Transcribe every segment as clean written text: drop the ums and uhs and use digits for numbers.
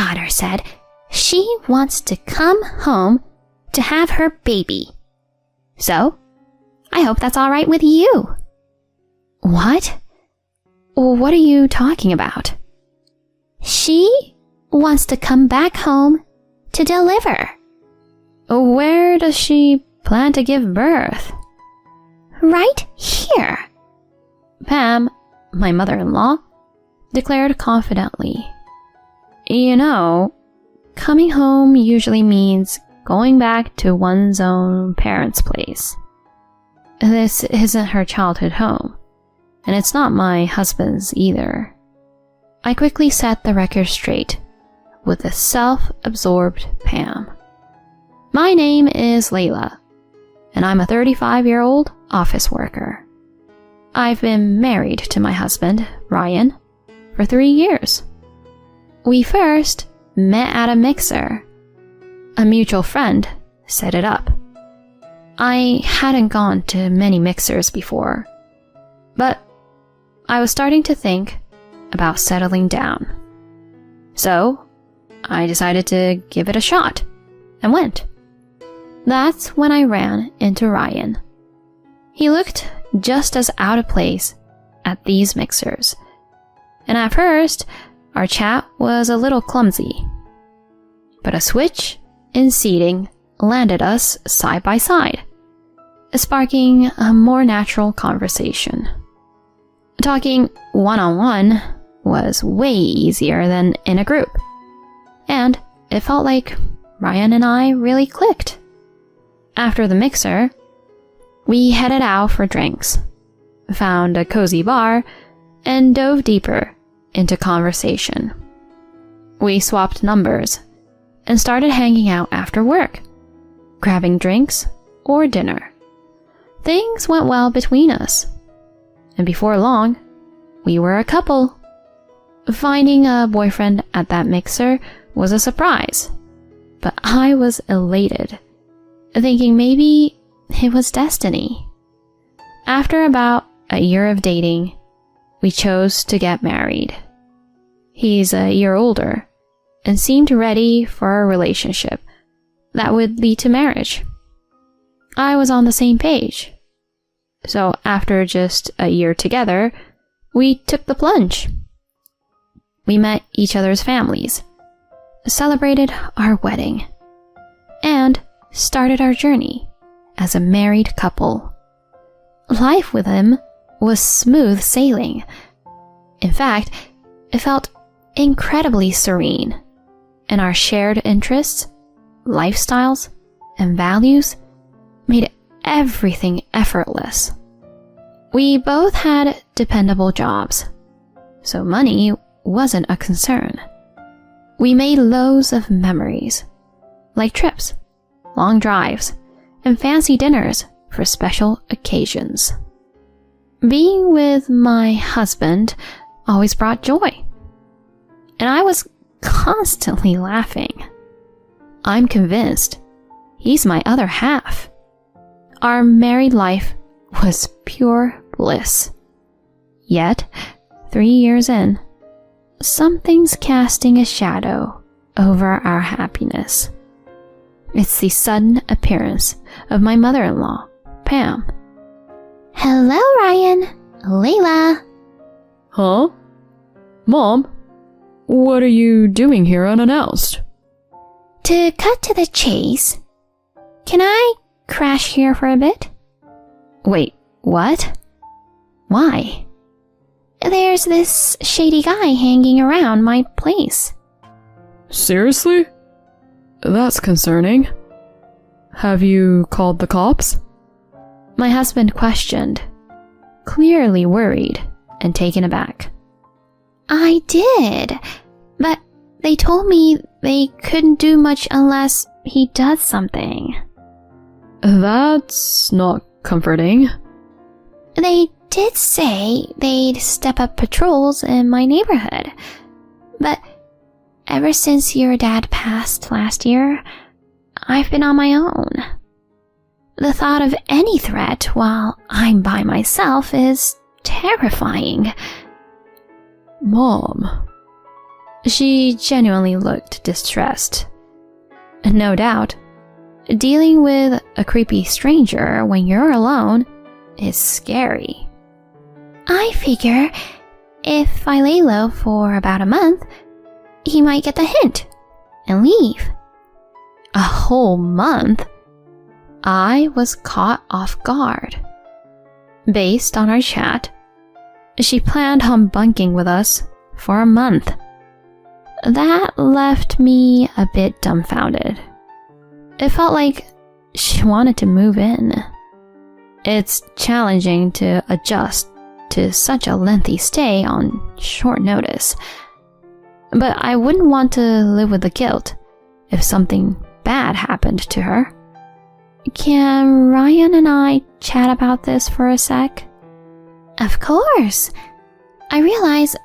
daughter said she wants to come home to have her baby. So, I hope that's all right with you." "What? What are you talking about?" "She wants to come back home to deliver." "Where does she plan to give birth?" "Right here," Pam, my mother-in-law, declared confidently. "You know, coming home usually means going back to one's own parents' place. This isn't her childhood home, and it's not my husband's either." I quickly set the record straight with a self-absorbed Pam. "My name is Layla, and I'm a 35-year-old office worker. I've been married to my husband, Ryan, for 3 years. We first met at a mixer. A mutual friend set it up. I hadn't gone to many mixers before, but I was starting to think about settling down. So I decided to give it a shot and went. That's when I ran into Ryan. He looked just as out of place at these mixers, and at first our chat was a little clumsy. But a switch in seating landed us side by side, sparking a more natural conversation. Talking one-on-one was way easier than in a group, and it felt like Ryan and I really clicked. After the mixer, we headed out for drinks, found a cozy bar, and dove deeper into conversation. We swapped numbers and started hanging out after work, grabbing drinks or dinner. Things went well between us, and before long, we were a couple. Finding a boyfriend at that mixer was a surprise, but I was elated, thinking maybe it was destiny. After about a year of dating, we chose to get married. He's a year older and seemed ready for a relationship that would lead to marriage. I was on the same page. So after just a year together, we took the plunge. We met each other's families, celebrated our wedding, and started our journey as a married couple. Life with him was smooth sailing. In fact, it felt incredibly serene, and our shared interests, lifestyles, and values made everything effortless. We both had dependable jobs, so money wasn't a concern. We made loads of memories, like trips, long drives, and fancy dinners for special occasions. Being with my husband always brought joy, and I was constantly laughing. I'm convinced he's my other half. Our married life was pure bliss. Yet, 3 years in, something's casting a shadow over our happiness. It's the sudden appearance of my mother-in-law, Pam. "Hello, Ryan. Layla." "Huh? Mom, what are you doing here unannounced?" To cut to the chase, can I crash here for a bit? Wait, what? Why? There's this shady guy hanging around my place. Seriously? That's concerning. Have you called the cops? My husband questioned, clearly worried and taken aback. I did, but they told me they couldn't do much unless he does something. That's not comforting. They did say they'd step up patrols in my neighborhood, but ever since your dad passed last year, I've been on my own. The thought of any threat while I'm by myself is terrifying. Mom, She genuinely looked distressed. No doubt, dealing with a creepy stranger when you're alone is scary. I figure if I lay low for about a month, he might get the hint and leave. A whole month? I was caught off guard. Based on our chat, she planned on bunking with us for a month. That left me a bit dumbfounded. It felt like she wanted to move in. It's challenging to adjust to such a lengthy stay on short notice. But I wouldn't want to live with the guilt if something bad happened to her. Can Ryan and I chat about this for a sec? Of course. I realize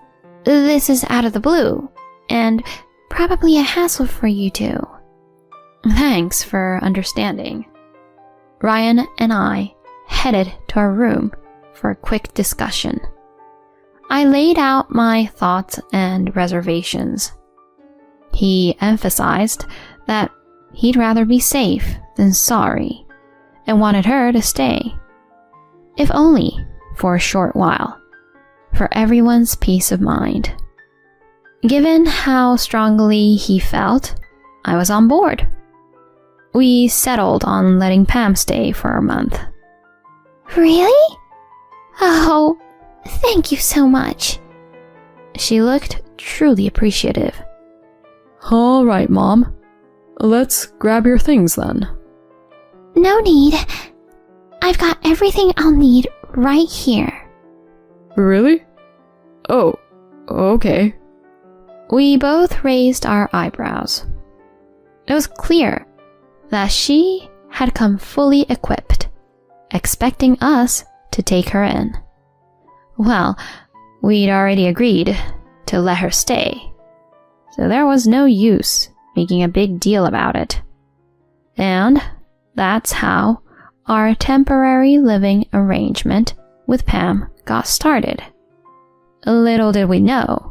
this is out of the blue, and probably a hassle for you two. Thanks for understanding. Ryan and I headed to our room for a quick discussion. I laid out my thoughts and reservations. He emphasized that he'd rather be safe than sorry and wanted her to stay, if only for a short while, for everyone's peace of mind. Given how strongly he felt, I was on board. We settled on letting Pam stay for a month. Really? Oh, thank you so much. She looked truly appreciative. All right, Mom. Let's grab your things then. No need. I've got everything I'll need right here. Really? Oh, okay. We both raised our eyebrows. It was clear that she had come fully equipped, expecting us to take her in. Well, we'd already agreed to let her stay, so there was no use making a big deal about it. And that's how our temporary living arrangement with Pam got started. Little did we know,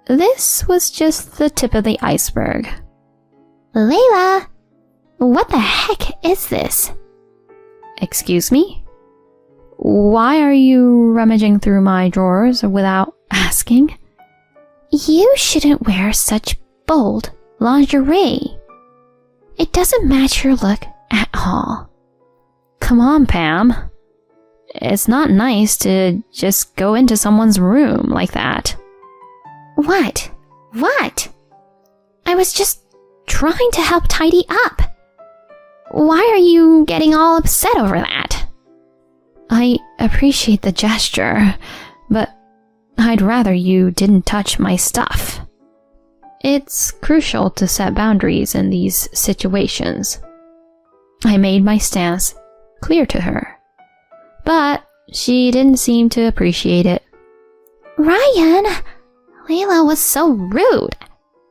this was just the tip of the iceberg. Layla, what the heck is this? Excuse me? Why are you rummaging through my drawers without asking? You shouldn't wear such bold lingerie. It doesn't match your look at all. Come on, Pam. It's not nice to just go into someone's room like that. What? What? I was just trying to help tidy up. Why are you getting all upset over that? I appreciate the gesture, but I'd rather you didn't touch my stuff. It's crucial to set boundaries in these situations. I made my stance clear to her, but she didn't seem to appreciate it. Ryan, Layla was so rude.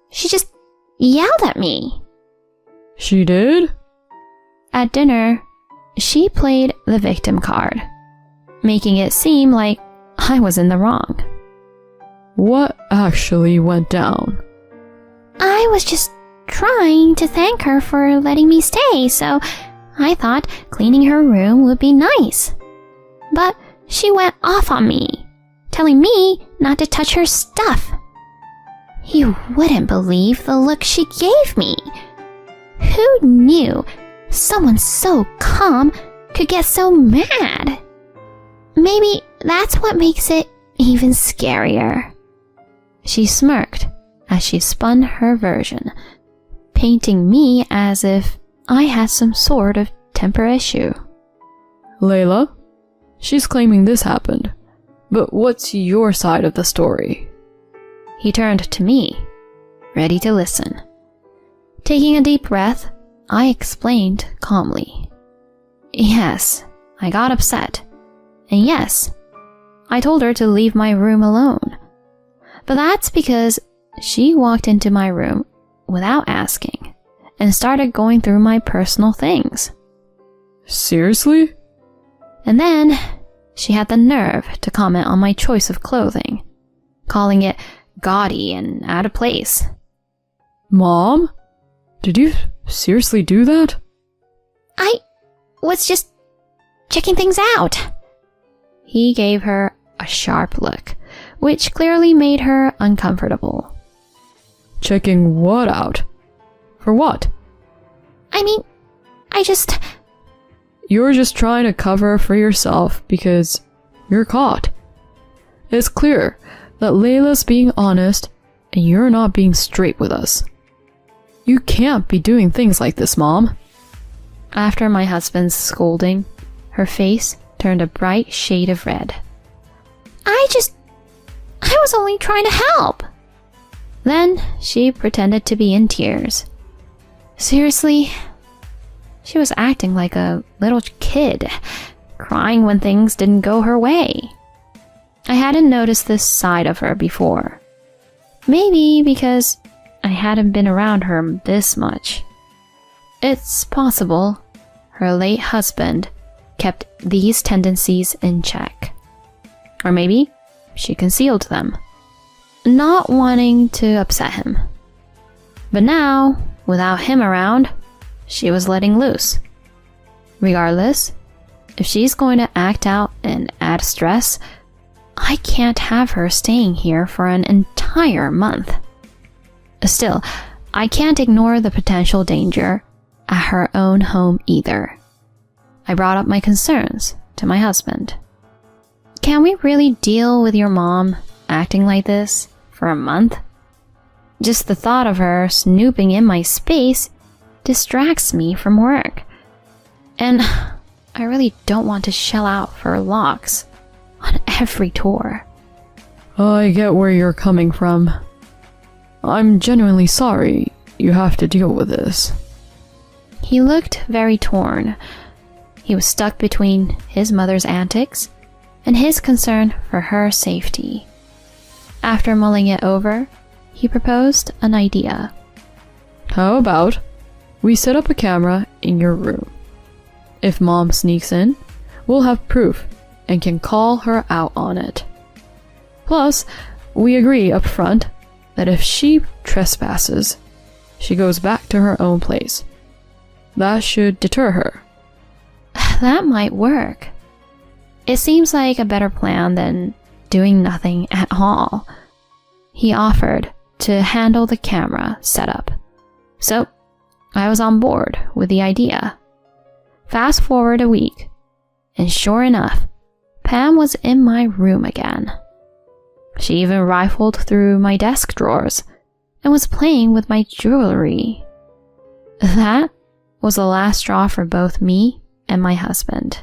She just yelled at me. She did? At dinner, she played the victim card, making it seem like I was in the wrong. What actually went down? I was just trying to thank her for letting me stay, so I thought cleaning her room would be nice. But she went off on me, telling me not to touch her stuff. You wouldn't believe the look she gave me. Who knew someone so calm could get so mad? Maybe that's what makes it even scarier. She smirked as she spun her version, painting me as if I had some sort of temper issue. Layla, she's claiming this happened, but what's your side of the story? He turned to me, ready to listen. Taking a deep breath, I explained calmly. Yes, I got upset. And yes, I told her to leave my room alone. But that's because she walked into my room without asking and started going through my personal things. Seriously? And then she had the nerve to comment on my choice of clothing, calling it gaudy and out of place. Mom? Did you seriously do that? I was just checking things out. He gave her a sharp look, which clearly made her uncomfortable. Checking what out? For what? I mean, You're just trying to cover for yourself because you're caught. It's clear that Layla's being honest and you're not being straight with us. You can't be doing things like this, Mom. After my husband's scolding, her face turned a bright shade of red. I was only trying to help. Then she pretended to be in tears. Seriously, she was acting like a little kid, crying when things didn't go her way. I hadn't noticed this side of her before. Maybe because I hadn't been around her this much. It's possible her late husband kept these tendencies in check. Or maybe she concealed them, not wanting to upset him. But now, without him around, she was letting loose. Regardless, if she's going to act out and add stress, I can't have her staying here for an entire month. Still, I can't ignore the potential danger at her own home either. I brought up my concerns to my husband. Can we really deal with your mom acting like this for a month? Just the thought of her snooping in my space distracts me from work. And I really don't want to shell out for locks on every tour. I get where you're coming from. I'm genuinely sorry you have to deal with this. He looked very torn. He was stuck between his mother's antics and his concern for her safety. After mulling it over, he proposed an idea. How about we set up a camera in your room? If Mom sneaks in, we'll have proof and can call her out on it. Plus, we agree up front that if she trespasses, she goes back to her own place. That should deter her. That might work. It seems like a better plan than doing nothing at all. He offered to handle the camera setup. So, I was on board with the idea. Fast forward a week, and sure enough, Pam was in my room again. She even rifled through my desk drawers and was playing with my jewelry. That was the last straw for both me and my husband.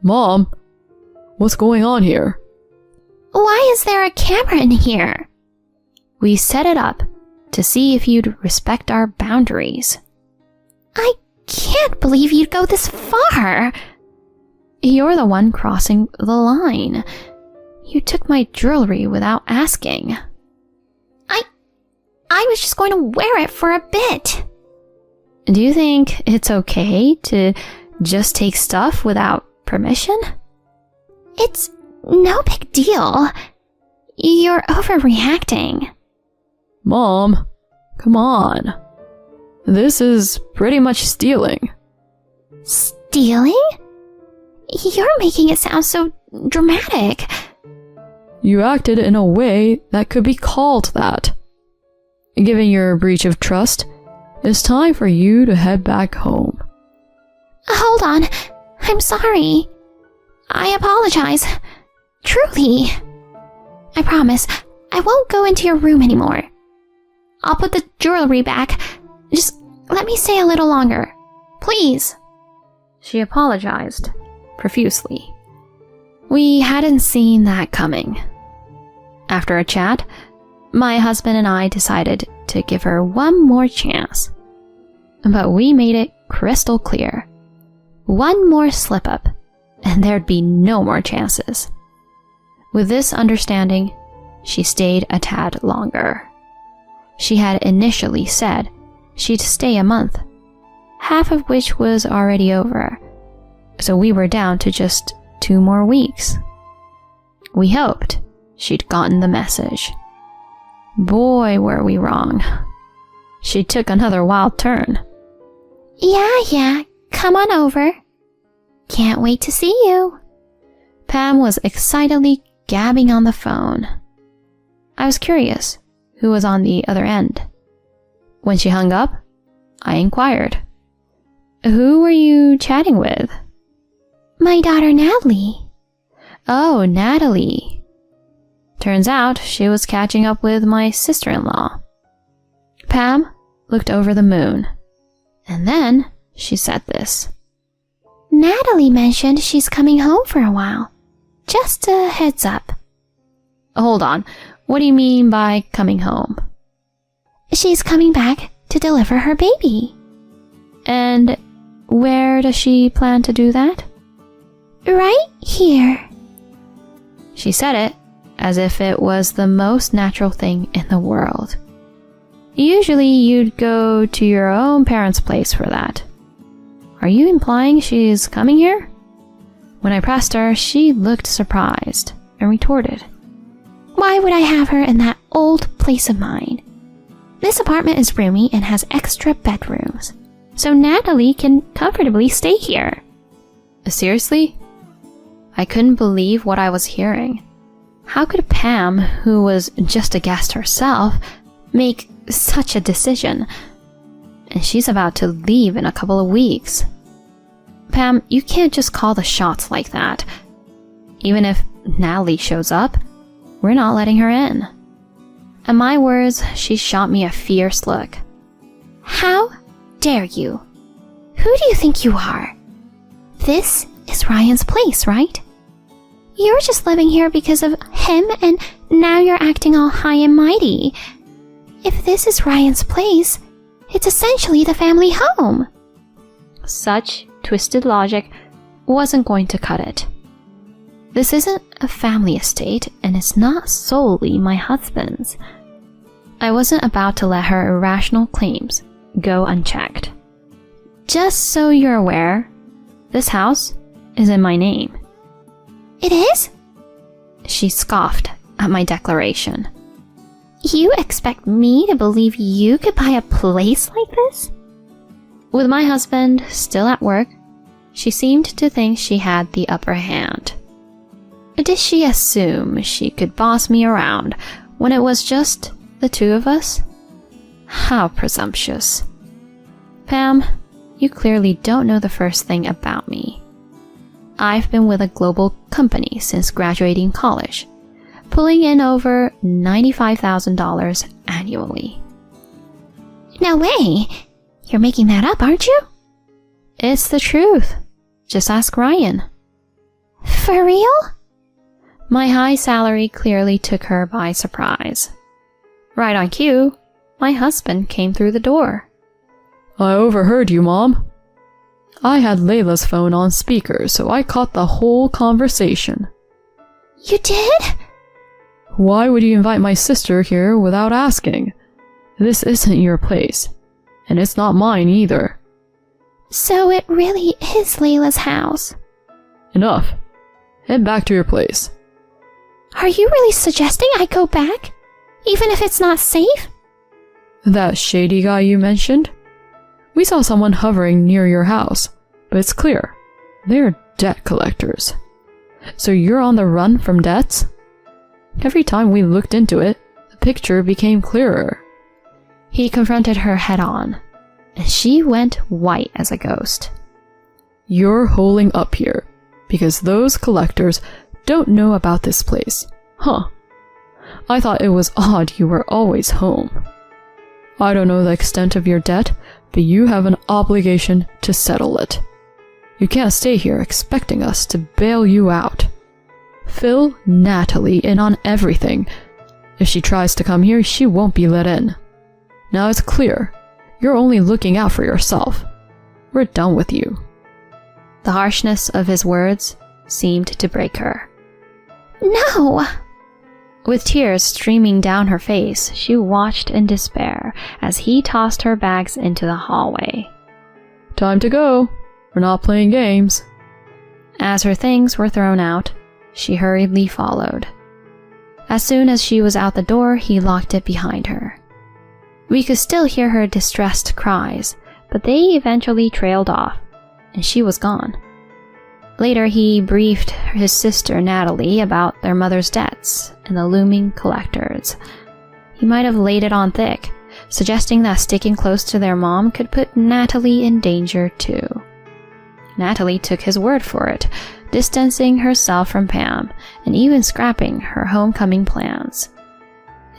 Mom, what's going on here? Why is there a camera in here? We set it up to see if you'd respect our boundaries. I can't believe you'd go this far. You're the one crossing the line. You took my jewelry without asking. I was just going to wear it for a bit. Do you think it's okay to just take stuff without permission? It's no big deal. You're overreacting. Mom, come on. This is pretty much stealing. Stealing? You're making it sound so dramatic. You acted in a way that could be called that. Given your breach of trust, it's time for you to head back home. Hold on. I'm sorry. I apologize. Truly. I promise I won't go into your room anymore. I'll put the jewelry back. Just let me stay a little longer. Please. She apologized profusely. We hadn't seen that coming. After a chat, my husband and I decided to give her one more chance. But we made it crystal clear. One more slip up, and there'd be no more chances. With this understanding, she stayed a tad longer. She had initially said she'd stay a month, half of which was already over, so we were down to just 2 more weeks. We hoped she'd gotten the message. Boy, were we wrong. She took another wild turn. Yeah, come on over. Can't wait to see you. Pam was excitedly gabbing on the phone. I was curious who was on the other end. When she hung up, I inquired, "Who were you chatting with?" My daughter Natalie. Oh, Natalie. Turns out she was catching up with my sister-in-law. Pam looked over the moon, and then she said this. Natalie mentioned she's coming home for a while. Just a heads up. Hold on, what do you mean by coming home? She's coming back to deliver her baby. And where does she plan to do that? Right here. She said it as if it was the most natural thing in the world. Usually you'd go to your own parents' place for that. Are you implying she's coming here? When I pressed her, she looked surprised and retorted, Why would I have her in that old place of mine? This apartment is roomy and has extra bedrooms, so Natalie can comfortably stay here. Seriously? I couldn't believe what I was hearing. How could Pam, who was just a guest herself, make such a decision? And she's about to leave in a couple of weeks. Pam, you can't just call the shots like that. Even if Natalie shows up, we're not letting her in. At my words, she shot me a fierce look. How dare you? Who do you think you are? This is Ryan's place, right? You're just living here because of him, and now you're acting all high and mighty. If this is Ryan's place, it's essentially the family home. Such twisted logic wasn't going to cut it. This isn't a family estate, and it's not solely my husband's. I wasn't about to let her irrational claims go unchecked. Just so you're aware, this house is in my name. It is? She scoffed at my declaration. You expect me to believe you could buy a place like this? With my husband still at work, she seemed to think she had the upper hand. Did she assume she could boss me around when it was just the two of us? How presumptuous. Pam, you clearly don't know the first thing about me. I've been with a global company since graduating college, pulling in over $95,000 annually. No way! You're making that up, aren't you? It's the truth. Just ask Ryan. For real? My high salary clearly took her by surprise. Right on cue, my husband came through the door. I overheard you, Mom. I had Layla's phone on speaker, so I caught the whole conversation. You did? Why would you invite my sister here without asking? This isn't your place, and it's not mine either. So it really is Layla's house. Enough. Head back to your place. Are you really suggesting I go back? Even if it's not safe? That shady guy you mentioned? We saw someone hovering near your house, but it's clear. They're debt collectors. So you're on the run from debts? Every time we looked into it, the picture became clearer. He confronted her head-on, and she went white as a ghost. You're holding up here, because those collectors don't know about this place. Huh. I thought it was odd you were always home. I don't know the extent of your debt, but you have an obligation to settle it. You can't stay here expecting us to bail you out. Fill Natalie in on everything. If she tries to come here, she won't be let in. Now it's clear. You're only looking out for yourself. We're done with you. The harshness of his words seemed to break her. No! With tears streaming down her face, she watched in despair as he tossed her bags into the hallway. Time to go. We're not playing games. As her things were thrown out, she hurriedly followed. As soon as she was out the door, he locked it behind her. We could still hear her distressed cries, but they eventually trailed off, and she was gone. Later, he briefed his sister Natalie about their mother's debts and the looming collectors. He might have laid it on thick, suggesting that sticking close to their mom could put Natalie in danger too. Natalie took his word for it, distancing herself from Pam and even scrapping her homecoming plans.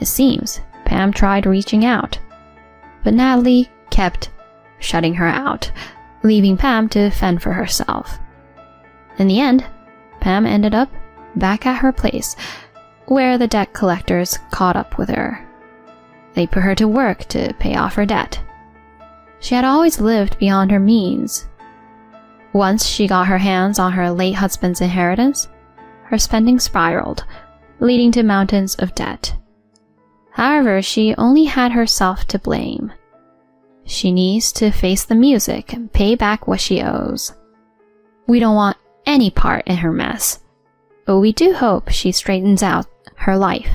It seems Pam tried reaching out, but Natalie kept shutting her out, leaving Pam to fend for herself. In the end, Pam ended up back at her place, where the debt collectors caught up with her. They put her to work to pay off her debt. She had always lived beyond her means. Once she got her hands on her late husband's inheritance, her spending spiraled, leading to mountains of debt. However, she only had herself to blame. She needs to face the music and pay back what she owes. We don't want any part in her mess, but we do hope she straightens out her life.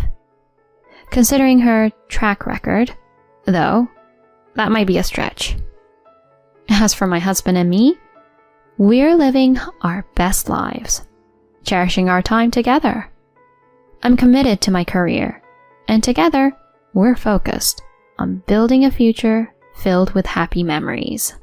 Considering her track record, though, that might be a stretch. As for my husband and me, we're living our best lives, cherishing our time together. I'm committed to my career, and together, we're focused on building a future filled with happy memories.